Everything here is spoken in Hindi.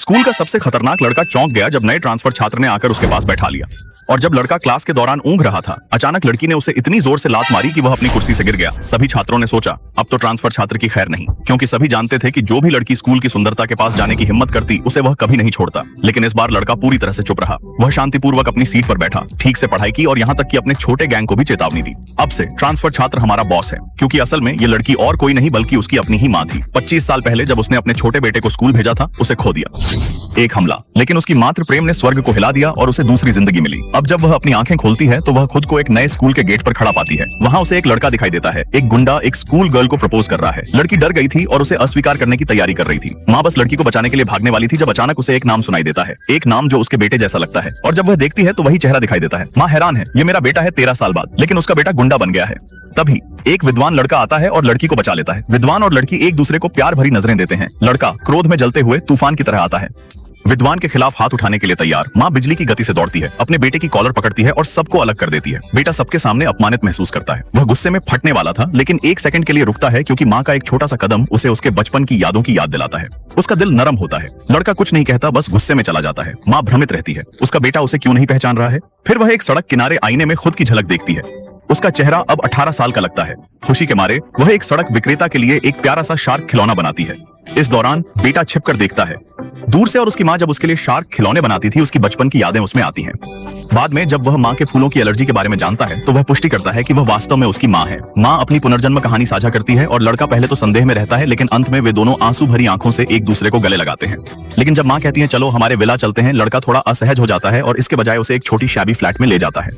स्कूल का सबसे खतरनाक लड़का चौंक गया जब नए ट्रांसफर छात्र ने आकर उसके पास बैठा लिया। और जब लड़का क्लास के दौरान ऊँघ रहा था, अचानक लड़की ने उसे इतनी जोर से लात मारी कि वह अपनी कुर्सी से गिर गया। सभी छात्रों ने सोचा अब तो ट्रांसफर छात्र की खैर नहीं, क्योंकि सभी जानते थे कि जो भी लड़की स्कूल की सुंदरता के पास जाने की हिम्मत करती उसे वह कभी नहीं छोड़ता। लेकिन इस बार लड़का पूरी तरह से चुप रहा। वह शांतिपूर्वक अपनी सीट पर बैठा, ठीक से पढ़ाई की और यहाँ तक कि अपने छोटे गैंग को भी चेतावनी दी। अब से ट्रांसफर छात्र हमारा बॉस है, क्योंकि असल में ये लड़की और कोई नहीं बल्कि उसकी अपनी ही माँ थी। 25 साल पहले जब उसने अपने छोटे बेटे को स्कूल भेजा था, उसे खो दिया। एक हमला, लेकिन उसकी मातृ प्रेम ने स्वर्ग को हिला दिया और उसे दूसरी जिंदगी मिली। अब जब वह अपनी आंखें खोलती है तो वह खुद को एक नए स्कूल के गेट पर खड़ा पाती है। वहाँ उसे एक लड़का दिखाई देता है। एक गुंडा एक स्कूल गर्ल को प्रपोज कर रहा है। लड़की डर गई थी और उसे अस्वीकार करने की तैयारी कर रही थी। माँ बस लड़की को बचाने के लिए भागने वाली थी जब अचानक उसे एक नाम सुनाई देता है, एक नाम जो उसके बेटे जैसा लगता है। और जब वह देखती है तो वही चेहरा दिखाई देता है। माँ हैरान है, ये मेरा बेटा है 13 साल बाद, लेकिन उसका बेटा गुंडा बन गया है। तभी एक विद्वान लड़का आता है और लड़की को बचा लेता है। विद्वान और लड़की एक दूसरे को प्यार भरी नजरें देते हैं। लड़का क्रोध में जलते हुए तूफान की तरह आता है, विद्वान के खिलाफ हाथ उठाने के लिए तैयार। माँ बिजली की गति से दौड़ती है, अपने बेटे की कॉलर पकड़ती है और सबको अलग कर देती है। बेटा सबके सामने अपमानित महसूस करता है। वह गुस्से में फटने वाला था, लेकिन एक सेकंड के लिए रुकता है, क्योंकि माँ का एक छोटा सा कदम उसे उसके बचपन की यादों की याद दिलाता है। उसका दिल नरम होता है। लड़का कुछ नहीं कहता, बस गुस्से में चला जाता है। माँ भ्रमित रहती है, उसका बेटा उसे क्यों नहीं पहचान रहा है। फिर वह एक सड़क किनारे आईने में खुद की झलक देखती है। उसका चेहरा अब 18 साल का लगता है। खुशी के मारे वह एक सड़क विक्रेता के लिए एक प्यारा सा शार्क खिलौना बनाती है। इस दौरान बेटा छिपकर देखता है दूर से, और उसकी माँ जब उसके लिए शार्क खिलौने बनाती थी, उसकी बचपन की यादें उसमें आती हैं। बाद में जब वह माँ के फूलों की एलर्जी के बारे में जानता है तो वह पुष्टि करता है कि वह वास्तव में उसकी माँ है। माँ अपनी पुनर्जन्म कहानी साझा करती है और लड़का पहले तो संदेह में रहता है, लेकिन अंत में वे दोनों आंसू भरी आंखों से एक दूसरे को गले लगाते हैं। लेकिन जब माँ कहती है चलो हमारे विला चलते हैं, लड़का थोड़ा असहज हो जाता है और इसके बजाय उसे एक छोटी शैबी फ्लैट में ले जाता है।